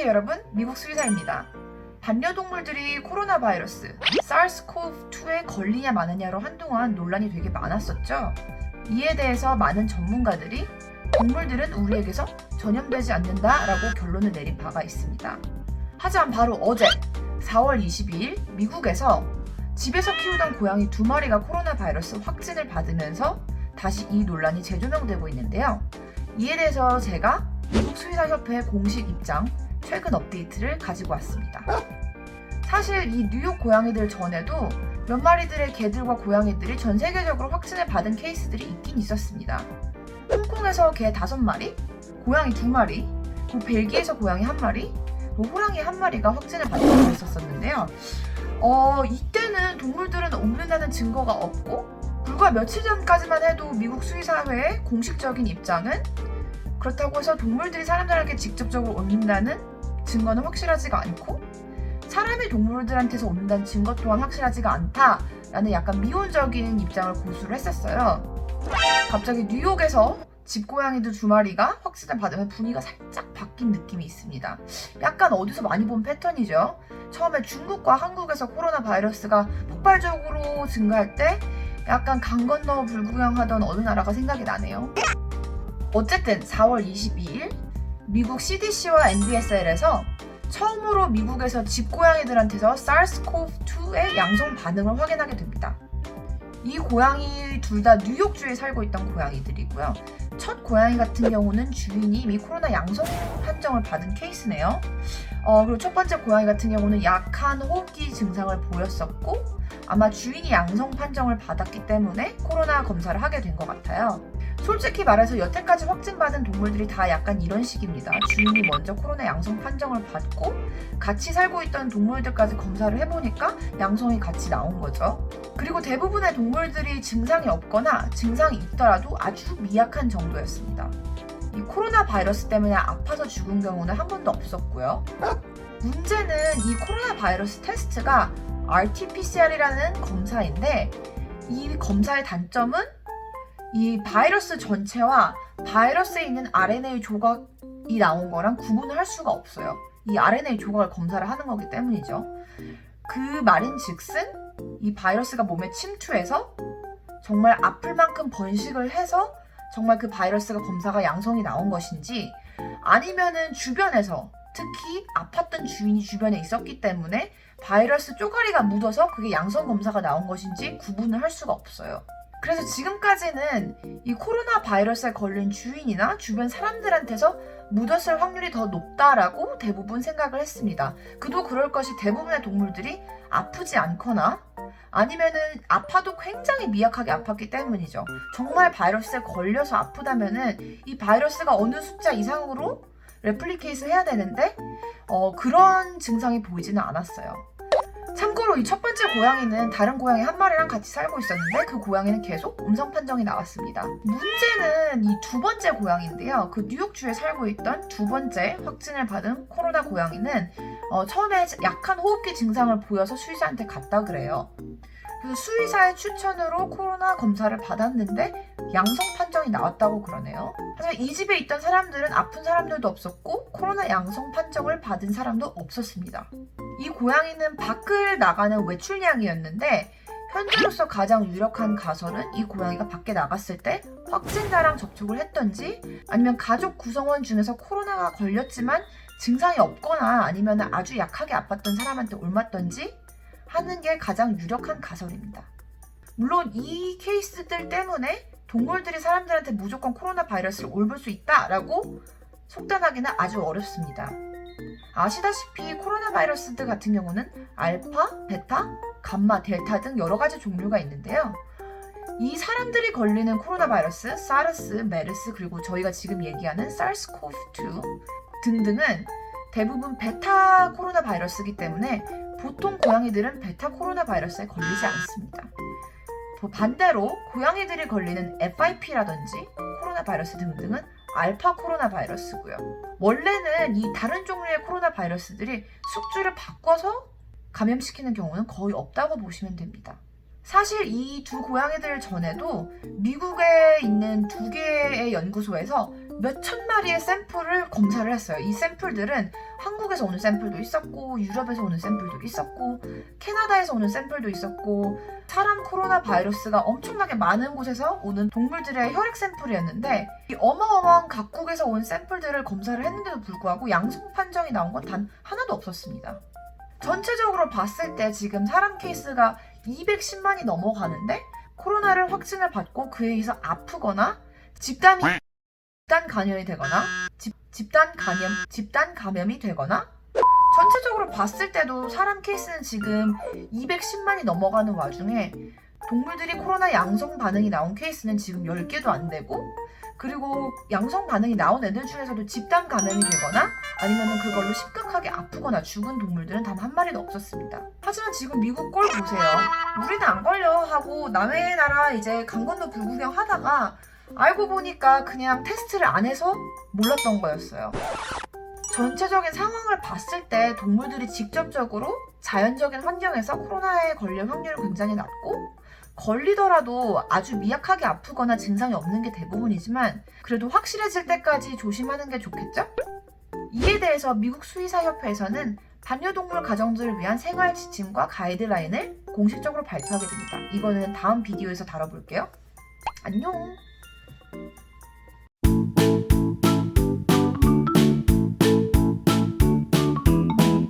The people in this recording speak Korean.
안녕하세요 여러분, 미국 수의사입니다. 반려동물들이 코로나 바이러스 SARS-CoV-2에 걸리냐 마느냐로 한동안 논란이 되게 많았었죠. 이에 대해서 많은 전문가들이 동물들은 우리에게서 전염되지 않는다라고 결론을 내린 바가 있습니다. 하지만 바로 어제 4월 22일 미국에서 집에서 키우던 고양이 2마리가 코로나 바이러스 확진을 받으면서 다시 이 논란이 재조명되고 있는데요. 이에 대해서 제가 미국 수의사협회 공식 입장 최근 업데이트를 가지고 왔습니다. 사실 이 뉴욕 고양이들 전에도 몇 마리들의 개들과 고양이들이 전 세계적으로 확진을 받은 케이스들이 있긴 있었습니다. 홍콩에서 개 5마리, 고양이 2마리, 그리고 벨기에에서 고양이 1마리, 그리고 호랑이 1마리가 확진을 받은 있었었는데요. 이때는 동물들은 옮는다는 증거가 없고 불과 며칠 전까지만 해도 미국 수의사회의 공식적인 입장은 그렇다고 해서 동물들이 사람들에게 직접적으로 옮는다는 증거는 확실하지가 않고 사람이 동물들한테서 옮는다는 증거 또한 확실하지가 않다라는 약간 미온적인 입장을 고수를 했었어요. 갑자기 뉴욕에서 집고양이들 2마리가 확진을 받으면 분위기가 살짝 바뀐 느낌이 있습니다. 약간 어디서 많이 본 패턴이죠. 처음에 중국과 한국에서 코로나 바이러스가 폭발적으로 증가할 때 약간 강 건너 불구경하던 어느 나라가 생각이 나네요. 어쨌든 4월 22일 미국 CDC와 NBSL에서 처음으로 미국에서 집고양이들한테서 SARS-CoV-2의 양성 반응을 확인하게 됩니다. 이 고양이 둘 다 뉴욕주에 살고 있던 고양이들이고요. 첫 고양이 같은 경우는 주인이 이미 코로나 양성 판정을 받은 케이스네요. 그리고 첫 번째 고양이 같은 경우는 약한 호흡기 증상을 보였었고 아마 주인이 양성 판정을 받았기 때문에 코로나 검사를 하게 된 것 같아요. 솔직히 말해서 여태까지 확진받은 동물들이 다 약간 이런 식입니다. 주인이 먼저 코로나 양성 판정을 받고 같이 살고 있던 동물들까지 검사를 해보니까 양성이 같이 나온 거죠. 그리고 대부분의 동물들이 증상이 없거나 증상이 있더라도 아주 미약한 정도였습니다. 이 코로나 바이러스 때문에 아파서 죽은 경우는 한 번도 없었고요. 문제는 이 코로나 바이러스 테스트가 RT-PCR이라는 검사인데 이 검사의 단점은 이 바이러스 전체와 바이러스에 있는 RNA 조각이 나온 거랑 구분을 할 수가 없어요. 이 RNA 조각을 검사를 하는 거기 때문이죠. 그 말인즉슨 이 바이러스가 몸에 침투해서 정말 아플 만큼 번식을 해서 정말 그 바이러스가 검사가 양성이 나온 것인지 아니면은 주변에서 특히 아팠던 주인이 주변에 있었기 때문에 바이러스 쪼가리가 묻어서 그게 양성 검사가 나온 것인지 구분을 할 수가 없어요. 그래서 지금까지는 이 코로나 바이러스에 걸린 주인이나 주변 사람들한테서 묻었을 확률이 더 높다라고 대부분 생각을 했습니다. 그도 그럴 것이 대부분의 동물들이 아프지 않거나 아니면은 아파도 굉장히 미약하게 아팠기 때문이죠. 정말 바이러스에 걸려서 아프다면은 이 바이러스가 어느 숫자 이상으로 레플리케이트 해야 되는데 그런 증상이 보이지는 않았어요. 참고로 이 첫 번째 고양이는 다른 고양이 1마리랑 같이 살고 있었는데 그 고양이는 계속 음성 판정이 나왔습니다. 문제는 이 2번째 고양이인데요. 그 뉴욕주에 살고 있던 2번째 확진을 받은 코로나 고양이는 처음에 약한 호흡기 증상을 보여서 수의사한테 갔다 그래요. 그래서 수의사의 추천으로 코로나 검사를 받았는데 양성 판정이 나왔다고 그러네요. 하지만 이 집에 있던 사람들은 아픈 사람들도 없었고 코로나 양성 판정을 받은 사람도 없었습니다. 이 고양이는 밖을 나가는 외출냥이였는데 현재로서 가장 유력한 가설은 이 고양이가 밖에 나갔을 때 확진자랑 접촉을 했던지 아니면 가족 구성원 중에서 코로나가 걸렸지만 증상이 없거나 아니면 아주 약하게 아팠던 사람한테 옮았던지 하는 게 가장 유력한 가설입니다. 물론 이 케이스들 때문에 동물들이 사람들한테 무조건 코로나 바이러스를 옮을 수 있다라고 속단하기는 아주 어렵습니다. 아시다시피 코로나 바이러스들 같은 경우는 알파, 베타, 감마, 델타 등 여러 가지 종류가 있는데요. 이 사람들이 걸리는 코로나 바이러스, 사르스, 메르스 그리고 저희가 지금 얘기하는 SARS-CoV-2 등등은 대부분 베타 코로나 바이러스이기 때문에 보통 고양이들은 베타 코로나 바이러스에 걸리지 않습니다. 반대로 고양이들이 걸리는 FIP라든지 코로나 바이러스 등등은 알파 코로나 바이러스고요. 원래는 이 다른 종류의 코로나 바이러스들이 숙주를 바꿔서 감염시키는 경우는 거의 없다고 보시면 됩니다. 사실 이 2 고양이들 전에도 미국에 있는 2개의 연구소에서 몇천 마리의 샘플을 검사를 했어요. 이 샘플들은 한국에서 오는 샘플도 있었고, 유럽에서 오는 샘플도 있었고, 캐나다에서 오는 샘플도 있었고, 사람 코로나 바이러스가 엄청나게 많은 곳에서 오는 동물들의 혈액 샘플이었는데, 이 어마어마한 각국에서 온 샘플들을 검사를 했는데도 불구하고 양성 판정이 나온 건 단 하나도 없었습니다. 전체적으로 봤을 때 지금 사람 케이스가 210만이 넘어가는데, 코로나를 확진을 받고 그에 의해서 아프거나 집단 감염이 되거나 집단 감염이 되거나, 전체적으로 봤을 때도 사람 케이스는 지금 210만이 넘어가는 와중에 동물들이 코로나 양성 반응이 나온 케이스는 지금 10개도 안 되고, 그리고 양성 반응이 나온 애들 중에서도 집단 감염이 되거나 아니면 그걸로 심각하게 아프거나 죽은 동물들은 단 한 마리도 없었습니다. 하지만 지금 미국 꼴 보세요. 우리는 안 걸려 하고 남의 나라 이제 강 건너 불구경 하다가 알고 보니까 그냥 테스트를 안 해서 몰랐던 거였어요. 전체적인 상황을 봤을 때 동물들이 직접적으로 자연적인 환경에서 코로나에 걸릴 확률이 굉장히 낮고, 걸리더라도 아주 미약하게 아프거나 증상이 없는 게 대부분이지만 그래도 확실해질 때까지 조심하는 게 좋겠죠? 이에 대해서 미국 수의사협회에서는 반려동물 가정들을 위한 생활 지침과 가이드라인을 공식적으로 발표하게 됩니다. 이거는 다음 비디오에서 다뤄볼게요. 안녕!